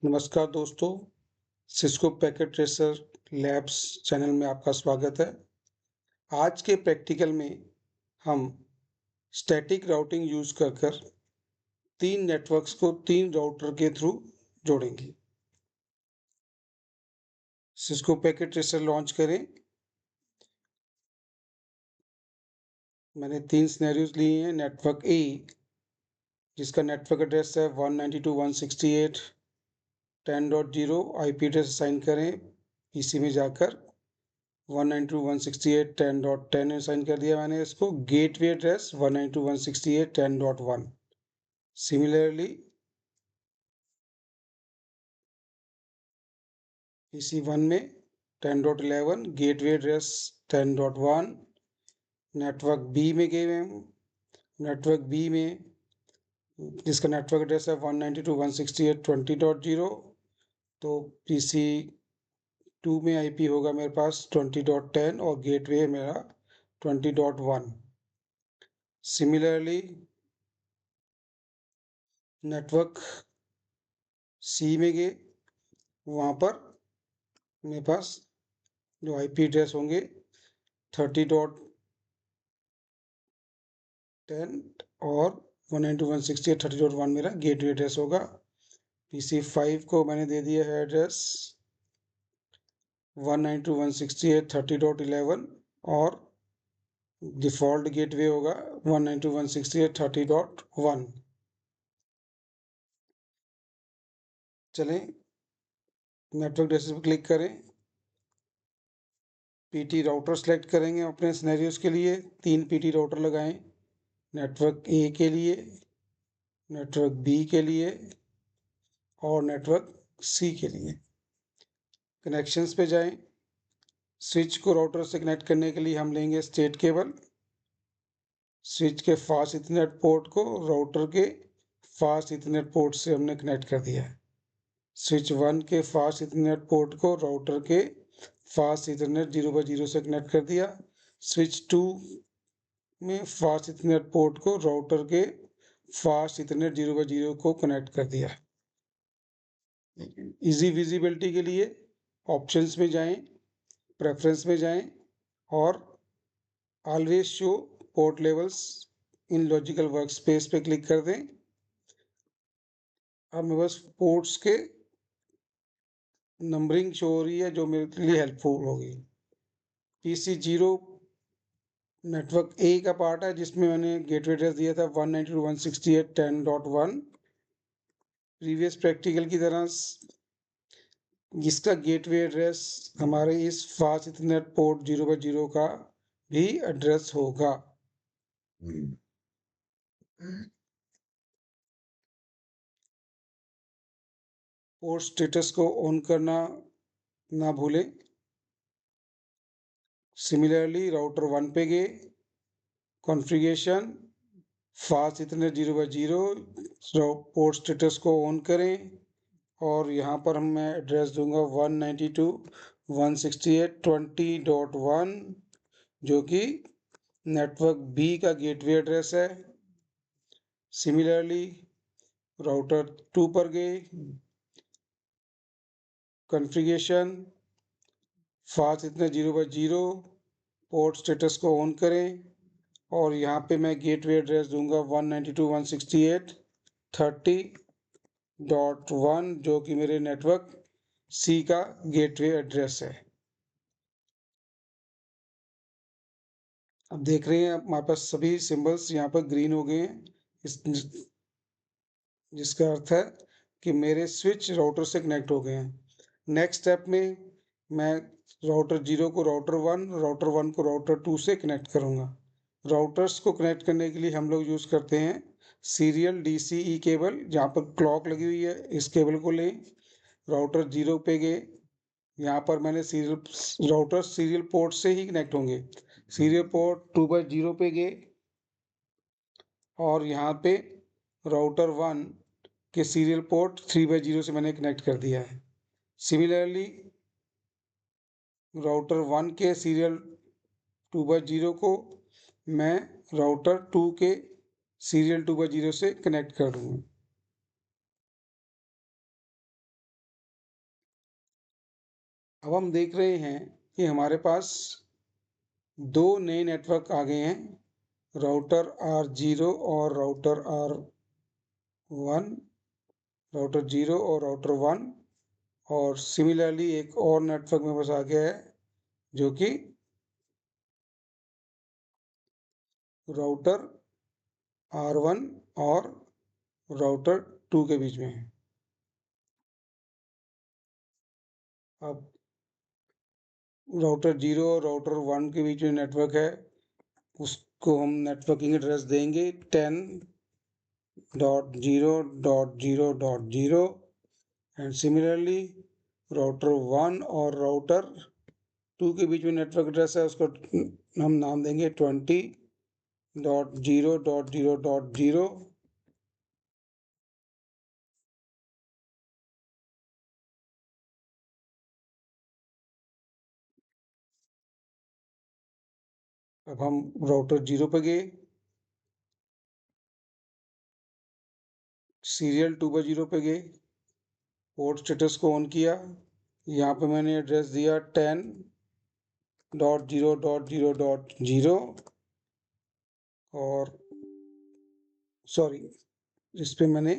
नमस्कार दोस्तों, Cisco packet tracer labs channel में आपका स्वागत है। आज के प्रैक्टिकल में हम स्टैटिक राउटिंग यूज कर 3 नेटवर्क्स को 3 राउटर के थ्रू जोड़ेंगे। सिस्को पैकेट ट्रेसर लॉन्च करें। मैंने 3 सिनेरियोज लिए हैं। नेटवर्क ए जिसका नेटवर्क एड्रेस है 192.168.10.0 आईपी एड्रेस असाइन करें। पीसी में जाकर 192.168.10.10 असाइन कर दिया मैंने इसको। Gateway address 192.168.10.1। सिमिलरली PC1 में 10.11 गेटवे एड्रेस 10.1। नेटवर्क बी में गए हम। नेटवर्क बी में जिसका नेटवर्क एड्रेस है 192.168.20.0, तो PC2 में आईपी होगा मेरे पास 20.10 और गेटवे है मेरा 20.1। सिमिलरली नेटवर्क सी में गए, वहाँ पर मेरे पास जो आईपी एड्रेस होंगे 30.10 और 192.168.30.1 मेरा गेटवे एड्रेस होगा। PC5 को मैंने दे दिया है एड्रेस 192.168.30.11 और डिफ़ॉल्ट गेटवे होगा 192.168.30.1। चलें, नेटवर्क एड्रेस पर क्लिक करें। PT राउटर सेलेक्ट करेंगे अपने सिनेरियोज के लिए। 3 PT राउटर लगाएं। नेटवर्क ए के लिए, नेटवर्क बी के लिए और नेटवर्क सी के लिए। कनेक्शंस पे जाएं। स्विच को राउटर से कनेक्ट करने के लिए हम लेंगे स्टेट केबल। स्विच के फास्ट इथरनेट पोर्ट को राउटर के फास्ट इथरनेट पोर्ट से हमने कनेक्ट कर दिया है। स्विच 1 के फास्ट इथरनेट पोर्ट को राउटर के फास्ट इथरनेट 0x0 से कनेक्ट कर दिया। स्विच 2 में फास्ट इथरनेट पोर्ट को राउटर के फास्ट इथरनेट 0x0 को कनेक्ट कर दिया। इजी विजिबिलिटी के लिए ऑप्शंस में जाएं, प्रेफरेंस में जाएं और always show port levels in logical workspace पे क्लिक कर दें। अब मेरे पास पोर्ट्स के नंबरिंग शो हो रही है जो मेरे लिए हेल्पफुल होगी। PC0 नेटवर्क ए का पार्ट है जिसमें मैंने गेटवे एड्रेस दिया था 192.168.10.1। प्रीवियस प्रैक्टिकल की तरह जिसका गेटवे एड्रेस हमारे इस फास्ट इथरनेट पोर्ट 0x0 का भी एड्रेस होगा। पोर्ट स्टेटस को ऑन करना ना भूलें। सिमिलरली राउटर 1 पे गए, configuration fast Ethernet 0x0 port status को ऑन करें और यहाँ पर मैं एड्रेस दूंगा 192.168.20.1 जो कि नेटवर्क बी का गेटवे एड्रेस है। सिमिलरली राउटर 2 पर गए, configuration fast Ethernet 0x0 port status को ऑन करें और यहाँ पे मैं गेटवे एड्रेस दूंगा 192.168.30.1 जो कि मेरे नेटवर्क सी का गेटवे एड्रेस है। अब देख रहे हैं हमारे पास सभी सिंबल्स यहाँ पर ग्रीन हो गए हैं, जिसका अर्थ है कि मेरे स्विच राउटर से कनेक्ट हो गए हैं। नेक्स्ट स्टेप में मैं राउटर 0 को राउटर 1, राउटर 1 को राउटर 2 से कनेक्ट करूँगा। राउटर्स को कनेक्ट करने के लिए हम लोग यूज़ करते हैं सीरियल DCE केबल, जहाँ पर क्लॉक लगी हुई है। इस केबल को लें, राउटर 0 पे गए, यहाँ पर मैंने राउटर सीरियल पोर्ट से ही कनेक्ट होंगे। सीरियल पोर्ट 2x0 पे गए और यहाँ पे राउटर 1 के सीरियल पोर्ट 3x0 से मैंने कनेक्ट कर दिया है। सिमिलरली राउटर 1 के सीरियल 2x0 को मैं राउटर 2 के सीरियल 2x0 से कनेक्ट कर दूँगा। अब हम देख रहे हैं कि हमारे पास दो नए नेटवर्क आ गए हैं, राउटर R0 और राउटर R1, राउटर 0 और राउटर 1। और सिमिलरली एक और नेटवर्क मेरे पास आ गया है जो कि राउटर R1 और राउटर 2 के बीच में है। अब राउटर 0 और राउटर 1 के बीच में नेटवर्क है, उसको हम नेटवर्किंग एड्रेस देंगे 10.0.0.0 एंड सिमिलरली राउटर 1 और राउटर 2 के बीच में नेटवर्क एड्रेस है, उसको हम नाम देंगे 20.0.0.0। अब हम राउटर 0 पे गए, सीरियल 2/0 पे गए, पोर्ट स्टेटस को ऑन किया, यहाँ पे मैंने एड्रेस दिया 10.0.0.0 और सॉरी, इस पे मैंने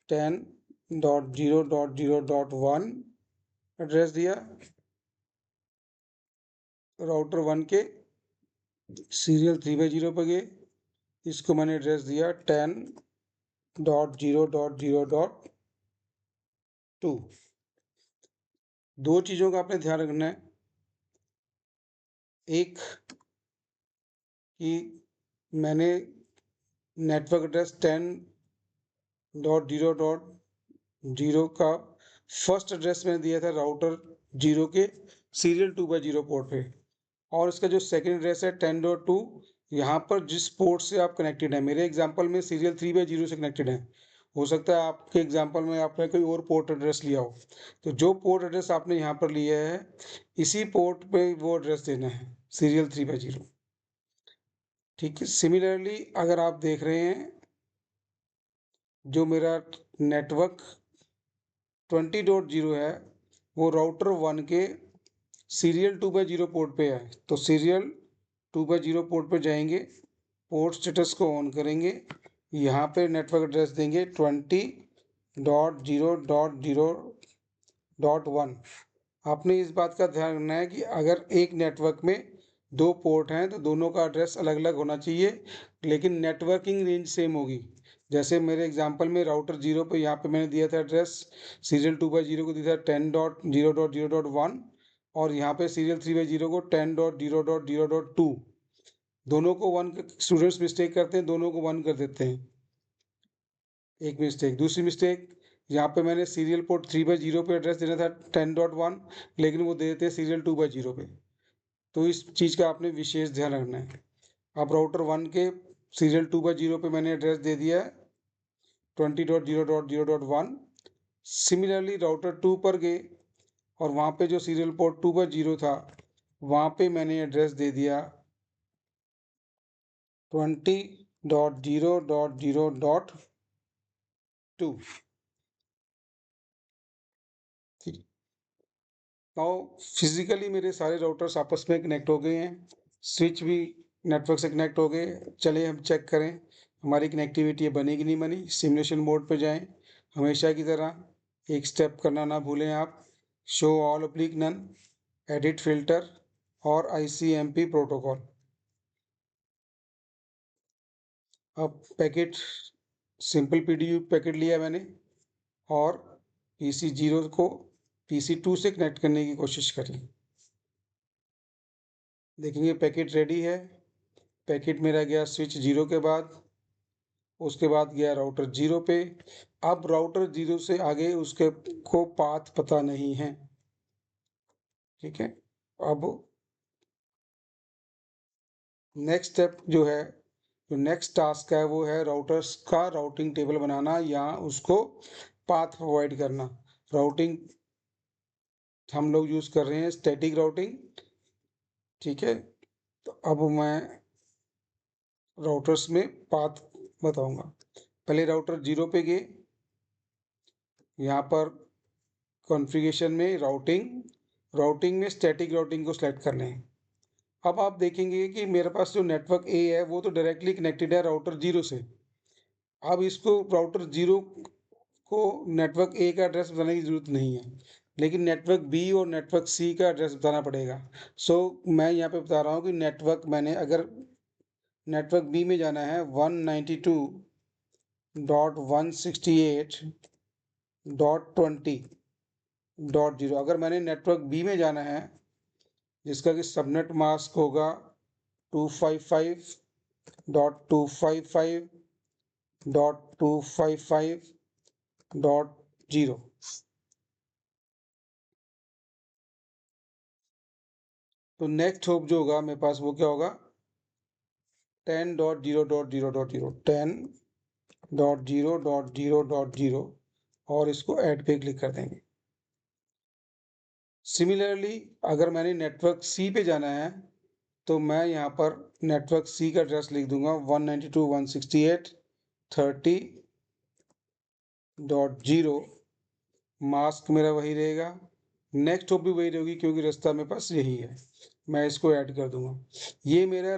10.0.0.1 एड्रेस दिया। राउटर 1 के सीरियल 3/0 पे गए, इसको मैंने एड्रेस दिया 10.0.0.2। दो चीज़ों का आपने ध्यान रखना है, एक कि मैंने नेटवर्क एड्रेस 10.0.0 का फर्स्ट एड्रेस मैंने दिया था राउटर 0 के सीरियल 2/0 पोर्ट पे, और इसका जो सेकेंड एड्रेस है 10.2, यहाँ पर जिस पोर्ट से आप कनेक्टेड है, मेरे एग्जांपल में सीरियल 3/0 से कनेक्टेड है, हो सकता है आपके एग्जांपल में आपने कोई और पोर्ट एड्रेस लिया हो, तो जो पोर्ट एड्रेस आपने यहाँ पर लिया है इसी पोर्ट पे वो एड्रेस देना है, सीरियल 3/0। ठीक है, सिमिलरली अगर आप देख रहे हैं जो मेरा नेटवर्क 20.0 है वो राउटर 1 के सीरियल 2/0 पोर्ट पे है, तो सीरियल 2/0 पोर्ट पे जाएंगे, पोर्ट स्टेटस को ऑन करेंगे, यहाँ पे नेटवर्क एड्रेस देंगे 20.0.0.1। आपने इस बात का ध्यान रखना है कि अगर एक नेटवर्क में दो पोर्ट हैं तो दोनों का एड्रेस अलग अलग होना चाहिए, लेकिन नेटवर्किंग रेंज सेम होगी। जैसे मेरे एग्जांपल में राउटर 0 पे यहाँ पे मैंने दिया था एड्रेस, सीरियल 2/0 को दिया था 10.0.0.1 और यहाँ पे सीरियल 3/0 को 10.0.0.2। दोनों को वन, स्टूडेंट्स मिस्टेक करते हैं, दोनों को वन कर देते हैं, एक मिस्टेक। दूसरी मिस्टेक, यहाँ पे मैंने सीरियल पोर्ट 3/0 पे एड्रेस देना था 10.1, लेकिन वो दे देते हैं सीरियल 2/0 पे, तो इस चीज़ का आपने विशेष ध्यान रखना है। अब राउटर 1 के सीरियल 2/0 पे मैंने एड्रेस दे दिया है 20.0.0.1। सिमिलरली राउटर 2 पर गए और वहाँ पे जो सीरियल पोर्ट 2/0 था वहाँ पे मैंने एड्रेस दे दिया 20.0.0.2। ठीक, तो फिजिकली मेरे सारे राउटर्स आपस में कनेक्ट हो गए हैं, स्विच भी नेटवर्क से कनेक्ट हो गए। चलिए हम चेक करें हमारी कनेक्टिविटी बनी कि नहीं बनी। सिमुलेशन मोड पर जाएं, हमेशा की तरह एक स्टेप करना ना भूलें आप, show all oblique none, edit filter और ICMP प्रोटोकॉल। अब पैकेट सिंपल PDU पैकेट लिया मैंने और PC0 को PC2 से कनेक्ट करने की कोशिश करी। देखेंगे पैकेट रेडी है, पैकेट मेरा गया स्विच 0 के बाद, उसके बाद गया राउटर 0 पे। अब राउटर 0 से आगे उसके को पाथ पता नहीं है, ठीक है। अब नेक्स्ट स्टेप जो है, जो नेक्स्ट टास्क है वो है राउटर्स का राउटिंग टेबल बनाना या उसको पाथ प्रोवाइड करना। राउटिंग हम लोग यूज़ कर रहे हैं स्टैटिक राउटिंग, ठीक है। तो अब मैं राउटर्स में पाथ बताऊंगा। पहले राउटर 0 पे गए, यहाँ पर कॉन्फ़िगरेशन में राउटिंग राउटिंग में स्टैटिक राउटिंग को सिलेक्ट कर लें। अब आप देखेंगे कि मेरे पास जो नेटवर्क ए है वो तो डायरेक्टली कनेक्टेड है राउटर 0 से। अब इसको राउटर 0 को नेटवर्क ए का एड्रेस बताने की ज़रूरत नहीं है, लेकिन नेटवर्क बी और नेटवर्क सी का एड्रेस बताना पड़ेगा। सो मैं यहाँ पे बता रहा हूँ कि नेटवर्क मैंने अगर नेटवर्क बी में जाना है 192.168.20.0। अगर मैंने नेटवर्क बी में जाना है जिसका कि सबनेट मास्क होगा 255.255.255.0। तो नेक्स्ट होप जो होगा मेरे पास वो क्या होगा 10.0.0.0 10.0.0.0 और इसको ऐड पे क्लिक कर देंगे। सिमिलरली अगर मैंने नेटवर्क सी पे जाना है तो मैं यहाँ पर नेटवर्क सी का एड्रेस लिख दूंगा 192.168.30.0। मास्क मेरा वही रहेगा, नेक्स्ट होप भी वही रहेगी क्योंकि रास्ता मेरे पास यही है। मैं इसको ऐड कर दूंगा। ये मेरा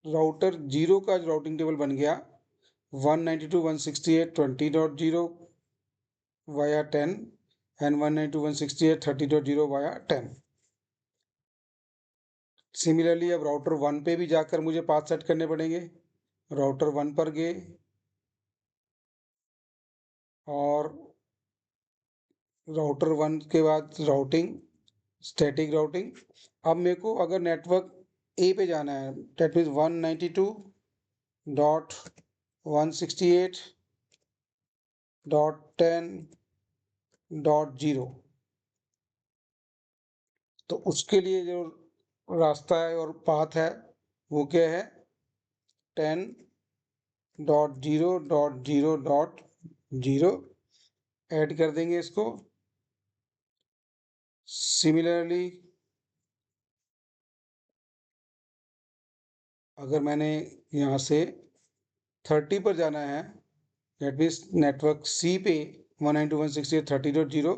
राउटर 0 का राउटिंग टेबल बन गया 192.168.20.0 वाया 10 एंड 192.168.30.0 वाया 10। सिमिलरली अब राउटर 1 पे भी जाकर मुझे पाथ सेट करने पड़ेंगे। राउटर 1 पर गए और राउटर 1 के बाद राउटिंग स्टैटिक राउटिंग। अब मेरे को अगर नेटवर्क ए पे जाना है डेट मीन्स 192.168.10.0। तो उसके लिए जो रास्ता है और पाथ है वो क्या है 10.0.0.0 ऐड कर देंगे इसको। सिमिलरली अगर मैंने यहाँ से 30 पर जाना है डेट मीन्स नेटवर्क सी पे 192.168.30.0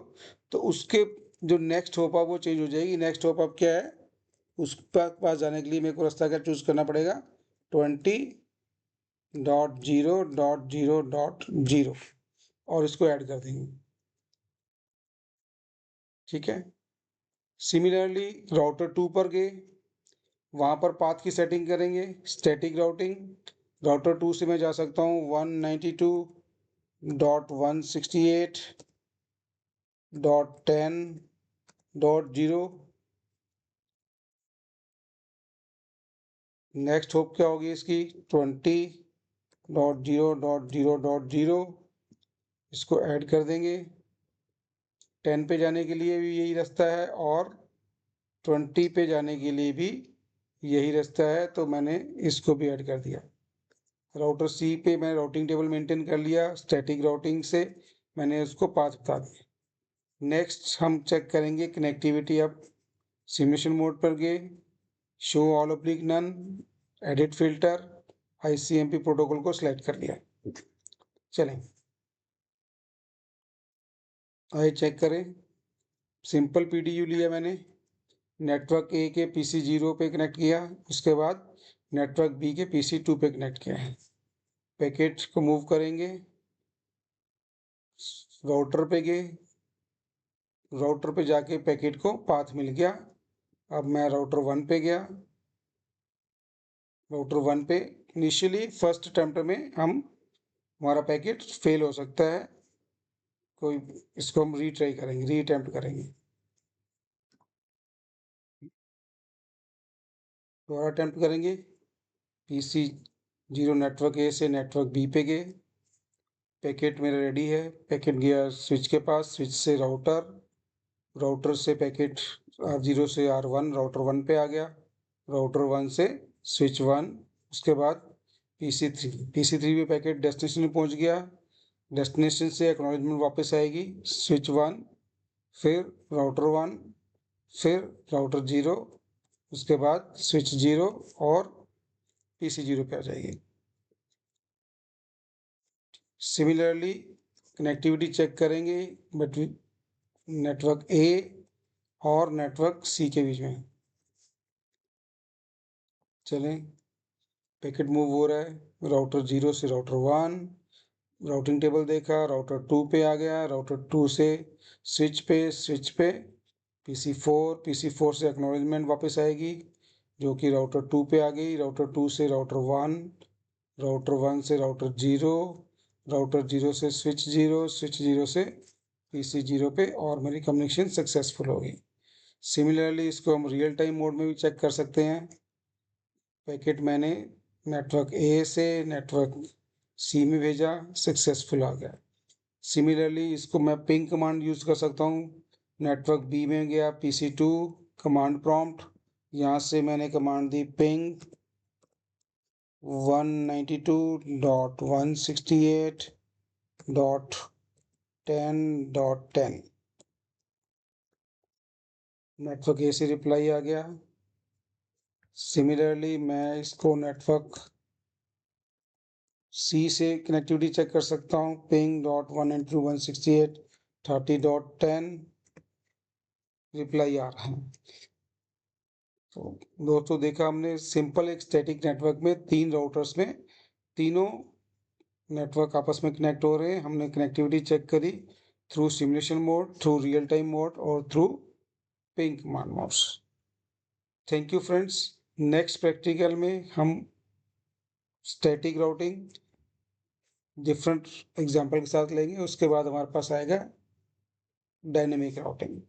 तो उसके जो नेक्स्ट होप है वो चेंज हो जाएगी। नेक्स्ट होप अब क्या है उस पास जाने के लिए मेरे को रास्ता क्या चूज करना पड़ेगा 20.0.0.0 और इसको ऐड कर देंगे। ठीक है। सिमिलरली राउटर 2 पर गए, वहाँ पर पाथ की सेटिंग करेंगे स्टैटिक राउटिंग। राउटर 2 से मैं जा सकता हूँ 192.168.10.0। नेक्स्ट होप क्या होगी इसकी 20.0.0.0। इसको ऐड कर देंगे। 10 पे जाने के लिए भी यही रास्ता है और 20 पे जाने के लिए भी यही रास्ता है, तो मैंने इसको भी ऐड कर दिया। राउटर सी पे मैं राउटिंग टेबल मेंटेन कर लिया, स्टैटिक राउटिंग से मैंने उसको पाथ बता दिया। नेक्स्ट हम चेक करेंगे कनेक्टिविटी। अब सिमुलेशन मोड पर गए, show all oblique none, edit filter, ICMP protocol को सिलेक्ट कर लिया। चलें आइए चेक करें। सिंपल PDU लिया मैंने, नेटवर्क ए के PC 0 पे कनेक्ट किया, उसके बाद नेटवर्क बी के PC 2 पे कनेक्ट किया है। पैकेट को मूव करेंगे, राउटर पे गए, राउटर पे जाके पैकेट को पाथ मिल गया। अब मैं राउटर 1 पे गया, राउटर 1 पे इनिशियली फर्स्ट अटेम्प्ट में हमारा पैकेट फेल हो सकता है, कोई इसको हम रीट्राई करेंगे, री अटेम्प्ट करेंगे। दोबारा अटेम्प्ट करेंगे। PC 0 नेटवर्क ए से नेटवर्क बी पे गए, पैकेट मेरा रेडी है, पैकेट गया स्विच के पास, स्विच से राउटर, राउटर से पैकेट R0 से R1 राउटर 1 पे आ गया, राउटर 1 से स्विच 1, उसके बाद PC3 पे पैकेट डेस्टिनेशन में पहुंच गया, डेस्टिनेशन से एक्नॉलेजमेंट वापस आएगी स्विच 1, फिर राउटर 1, फिर राउटर 0, उसके बाद स्विच 0 और PC 0 पे आ जाएगी। सिमिलरली कनेक्टिविटी चेक करेंगे बिटवीन नेटवर्क ए और नेटवर्क सी के बीच में। चलें, पैकेट मूव हो रहा है राउटर 0 से राउटर 1, राउटिंग टेबल देखा, राउटर 2 पे आ गया, राउटर 2 से स्विच पे PC4 से एक्नॉलेजमेंट वापस आएगी जो कि राउटर 2 पे आ गई, राउटर 2 से राउटर 1, राउटर 1 से राउटर 0, राउटर 0 से स्विच 0, स्विच 0 से PC0 पे, और मेरी कम्युनिकेशन सक्सेसफुल होगी। सिमिलरली इसको हम रियल टाइम मोड में भी चेक कर सकते हैं। पैकेट मैंने नेटवर्क ए से नेटवर्क सी में भेजा, सक्सेसफुल आ गया। सिमिलरली इसको मैं पिंग कमांड यूज़ कर सकता हूँ। नेटवर्क बी में गया PC2 कमांड प्रॉम्प्ट, यहाँ से मैंने कमांड दी पिंग 192.168.10.10। नेटवर्क ए से रिप्लाई आ गया। सिमिलरली मैं इसको नेटवर्क सी से कनेक्टिविटी चेक कर सकता हूँ, ping.192.168.30.10 रिप्लाई आ रहा है। तो दोस्तों देखा हमने सिंपल एक स्टैटिक नेटवर्क में 3 राउटर्स में तीनों नेटवर्क आपस में कनेक्ट हो रहे हैं। हमने कनेक्टिविटी चेक करी through simulation mode, through real time mode और through ping command modes. Thank you friends. Next practical में हम स्टैटिक राउटिंग डिफरेंट एग्जाम्पल के साथ लेंगे, उसके बाद हमारे पास आएगा डायनेमिक राउटिंग।